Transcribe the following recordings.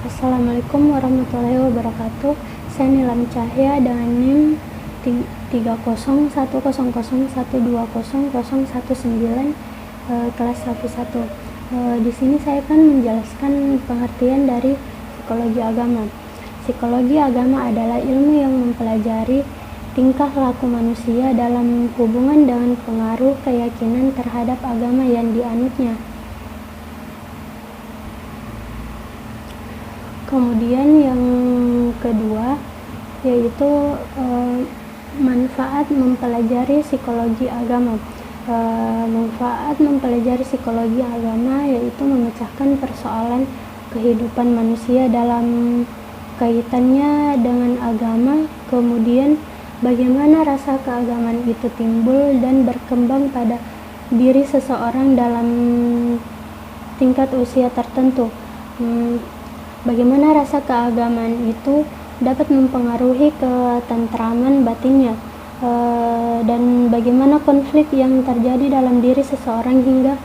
Assalamualaikum warahmatullahi wabarakatuh. Saya Nilam Cahya dengan NIM 30100120019 kelas 11. Di sini saya akan menjelaskan pengertian dari psikologi agama. Psikologi agama adalah ilmu yang mempelajari tingkah laku manusia dalam hubungan dengan pengaruh keyakinan terhadap agama yang dianutnya. Kemudian yang kedua yaitu manfaat mempelajari psikologi agama. Manfaat mempelajari psikologi agama yaitu memecahkan persoalan kehidupan manusia dalam kaitannya dengan agama, kemudian bagaimana rasa keagamaan itu timbul dan berkembang pada diri seseorang dalam tingkat usia tertentu. Bagaimana rasa keagamaan itu dapat mempengaruhi ketentraman batinnya, dan bagaimana konflik yang terjadi dalam diri seseorang hingga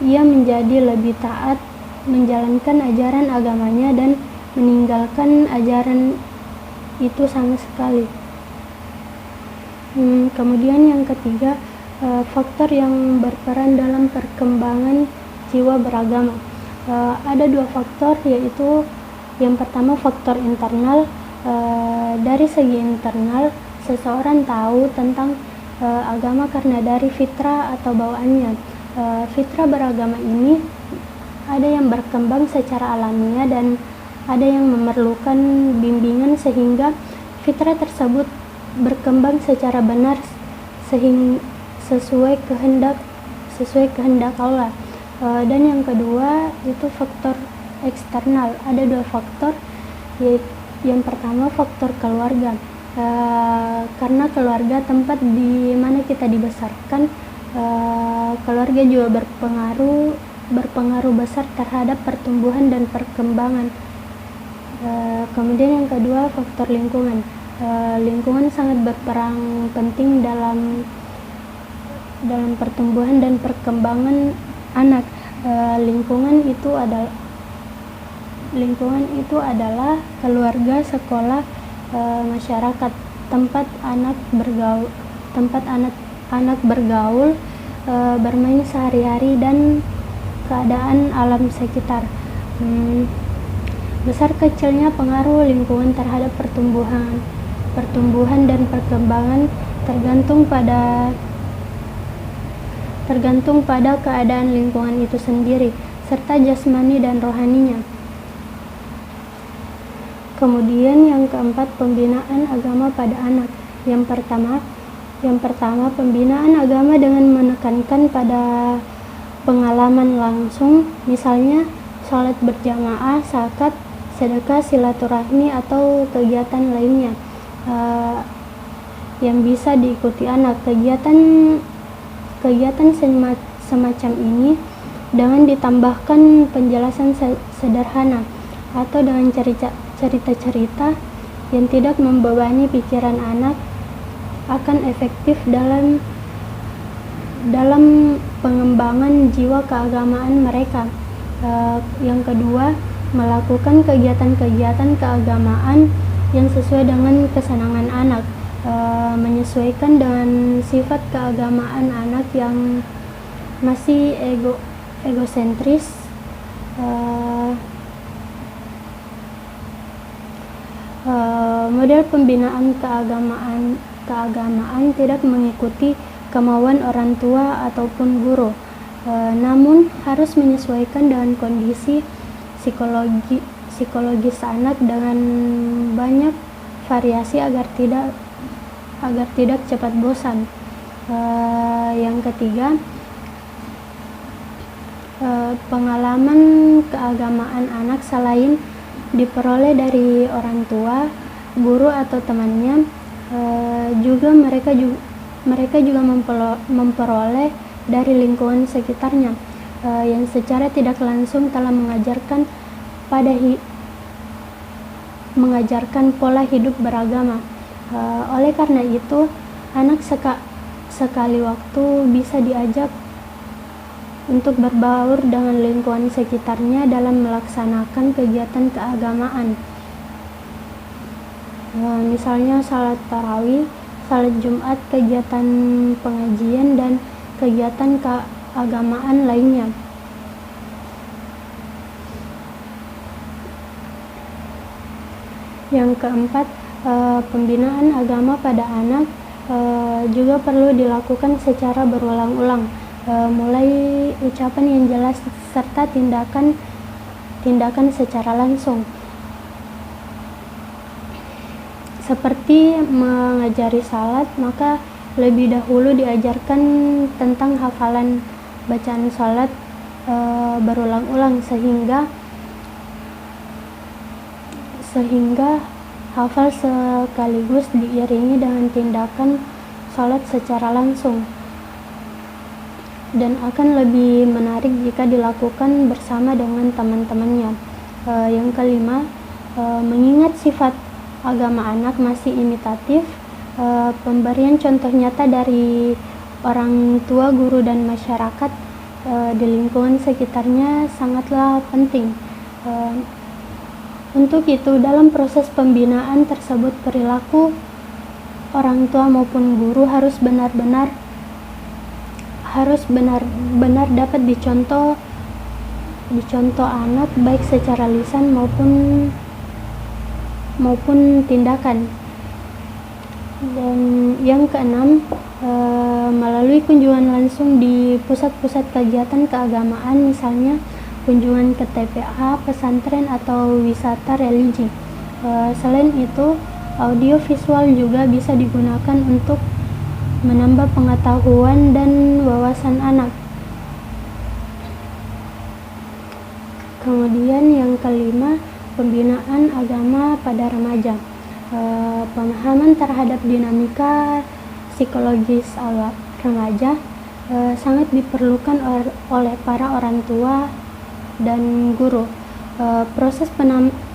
ia menjadi lebih taat menjalankan ajaran agamanya dan meninggalkan ajaran itu sama sekali. Kemudian yang ketiga, faktor yang berperan dalam perkembangan jiwa beragama. Ada dua faktor, yaitu yang pertama faktor internal. Dari segi internal, seseorang tahu tentang agama karena dari fitrah atau bawaannya. Fitrah beragama ini ada yang berkembang secara alamiah dan ada yang memerlukan bimbingan sehingga fitrah tersebut berkembang secara benar sesuai kehendak Allah. Dan yang kedua itu faktor eksternal. Ada dua faktor, yaitu yang pertama faktor keluarga. Karena keluarga tempat di mana kita dibesarkan, keluarga juga berpengaruh besar terhadap pertumbuhan dan perkembangan. Kemudian yang kedua faktor lingkungan. Lingkungan sangat berperan penting dalam pertumbuhan dan perkembangan anak. Lingkungan itu adalah keluarga, sekolah, masyarakat, tempat anak bergaul, bermain sehari-hari, dan keadaan alam sekitar. Besar kecilnya pengaruh lingkungan terhadap pertumbuhan dan perkembangan tergantung pada keadaan lingkungan itu sendiri serta jasmani dan rohaninya. Kemudian yang keempat, pembinaan agama pada anak. Yang pertama pembinaan agama dengan menekankan pada pengalaman langsung, misalnya sholat berjamaah, zakat, sedekah, silaturahmi, atau kegiatan lainnya yang bisa diikuti anak. Kegiatan semacam ini dengan ditambahkan penjelasan sederhana atau dengan cerita-cerita yang tidak membebani pikiran anak akan efektif dalam pengembangan jiwa keagamaan mereka. Yang kedua, melakukan kegiatan-kegiatan keagamaan yang sesuai dengan kesenangan anak, menyesuaikan dengan sifat keagamaan anak yang masih egosentris. Model pembinaan keagamaan tidak mengikuti kemauan orang tua ataupun guru, namun harus menyesuaikan dengan kondisi psikologis anak dengan banyak variasi agar tidak cepat bosan. Yang ketiga, pengalaman keagamaan anak selain diperoleh dari orang tua, guru, atau temannya, mereka juga memperoleh dari lingkungan sekitarnya yang secara tidak langsung telah mengajarkan pola hidup beragama. Oleh karena itu, anak sekali waktu bisa diajak untuk berbaur dengan lingkungan sekitarnya dalam melaksanakan kegiatan keagamaan. Misalnya salat tarawih, salat Jumat, kegiatan pengajian, dan kegiatan keagamaan lainnya. Yang keempat, pembinaan agama pada anak juga perlu dilakukan secara berulang-ulang, mulai ucapan yang jelas serta tindakan secara langsung. Seperti mengajari salat, maka lebih dahulu diajarkan tentang hafalan bacaan salat berulang-ulang sehingga hafal sekaligus diiringi dengan tindakan salat secara langsung, dan akan lebih menarik jika dilakukan bersama dengan teman-temannya. Yang kelima, mengingat sifat agama anak masih imitatif, pemberian contoh nyata dari orang tua, guru, dan masyarakat di lingkungan sekitarnya sangatlah penting. Untuk itu, dalam proses pembinaan tersebut, perilaku orang tua maupun guru harus benar-benar dapat dicontoh anak, baik secara lisan maupun tindakan. Dan yang keenam, melalui kunjungan langsung di pusat-pusat kegiatan keagamaan, misalnya kunjungan ke TPA, pesantren, atau wisata religi. Selain itu, audio visual juga bisa digunakan untuk menambah pengetahuan dan wawasan anak. Kemudian yang kelima, pembinaan agama pada remaja. Pemahaman terhadap dinamika psikologis remaja sangat diperlukan oleh para orang tua dan guru. Proses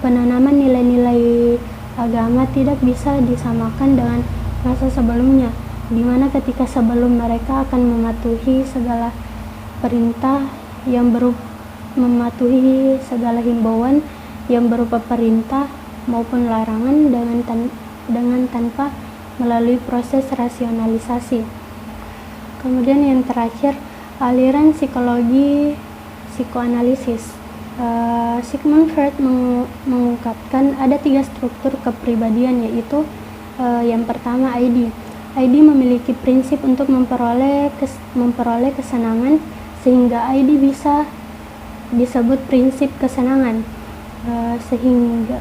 penanaman nilai-nilai agama tidak bisa disamakan dengan masa sebelumnya, di mana ketika sebelum mereka akan mematuhi segala perintah mematuhi segala himbauan yang berupa perintah maupun larangan dengan tanpa melalui proses rasionalisasi. Kemudian yang terakhir, aliran psikologi psikoanalisis. Sigmund Freud mengungkapkan ada 3 struktur kepribadian, yaitu yang pertama ID. ID memiliki prinsip untuk memperoleh kesenangan, sehingga ID bisa disebut prinsip kesenangan. Sehingga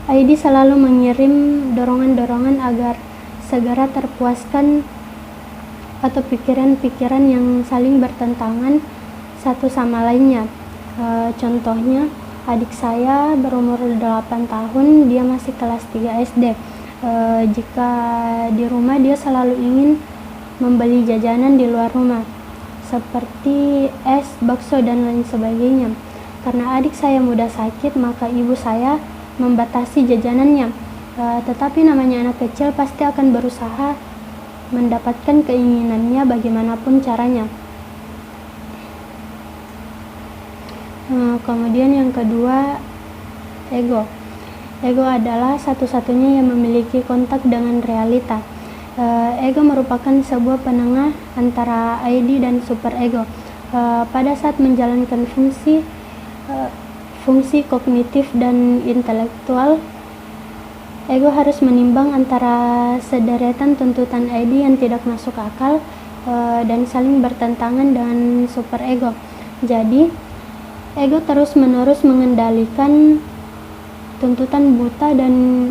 ID selalu mengirim dorongan-dorongan agar segera terpuaskan atau pikiran-pikiran yang saling bertentangan satu sama lainnya. Contohnya, adik saya berumur 8 tahun, dia masih kelas 3 SD. Jika di rumah dia selalu ingin membeli jajanan di luar rumah, seperti es, bakso, dan lain sebagainya. Karena adik saya mudah sakit, maka ibu saya membatasi jajanannya. Tetapi namanya anak kecil pasti akan berusaha mendapatkan keinginannya bagaimanapun caranya. Kemudian yang kedua, ego. Ego adalah satu-satunya yang memiliki kontak dengan realita. Ego merupakan sebuah penengah antara ID dan superego. Pada saat menjalankan fungsi kognitif dan intelektual, ego harus menimbang antara sederetan tuntutan ID yang tidak masuk akal dan saling bertentangan dengan superego. Jadi, ego terus-menerus mengendalikan tuntutan buta dan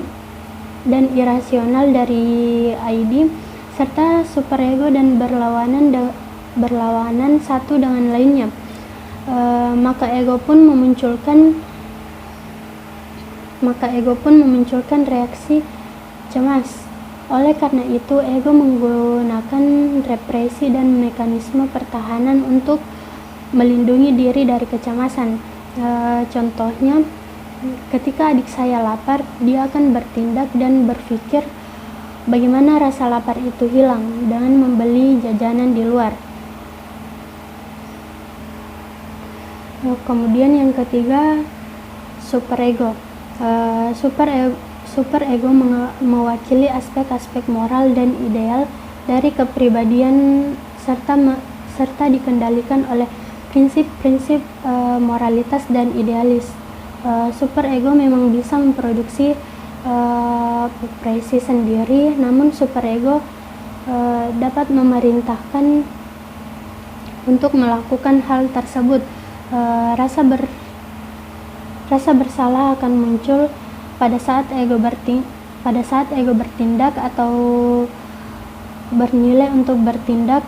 irasional dari ID, serta superego, dan berlawanan satu dengan lainnya. Maka ego pun memunculkan reaksi cemas. Oleh karena itu, ego menggunakan represi dan mekanisme pertahanan untuk melindungi diri dari kecemasan. Contohnya, ketika adik saya lapar, dia akan bertindak dan berpikir bagaimana rasa lapar itu hilang dengan membeli jajanan di luar. Kemudian yang ketiga, superego. Superego mewakili aspek-aspek moral dan ideal dari kepribadian serta dikendalikan oleh prinsip-prinsip moralitas dan idealis. Superego memang bisa memproduksi ekspresi sendiri, namun superego dapat memerintahkan untuk melakukan hal tersebut. Rasa bersalah akan muncul pada saat ego bertindak atau bernilai untuk bertindak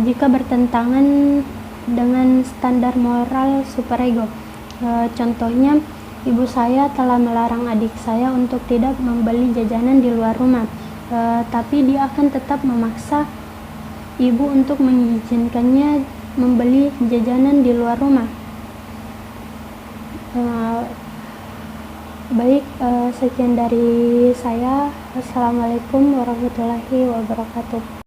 jika bertentangan dengan standar moral superego. Contohnya, ibu saya telah melarang adik saya untuk tidak membeli jajanan di luar rumah, tapi dia akan tetap memaksa ibu untuk mengizinkannya membeli jajanan di luar rumah. Sekian dari saya. Wassalamualaikum warahmatullahi wabarakatuh.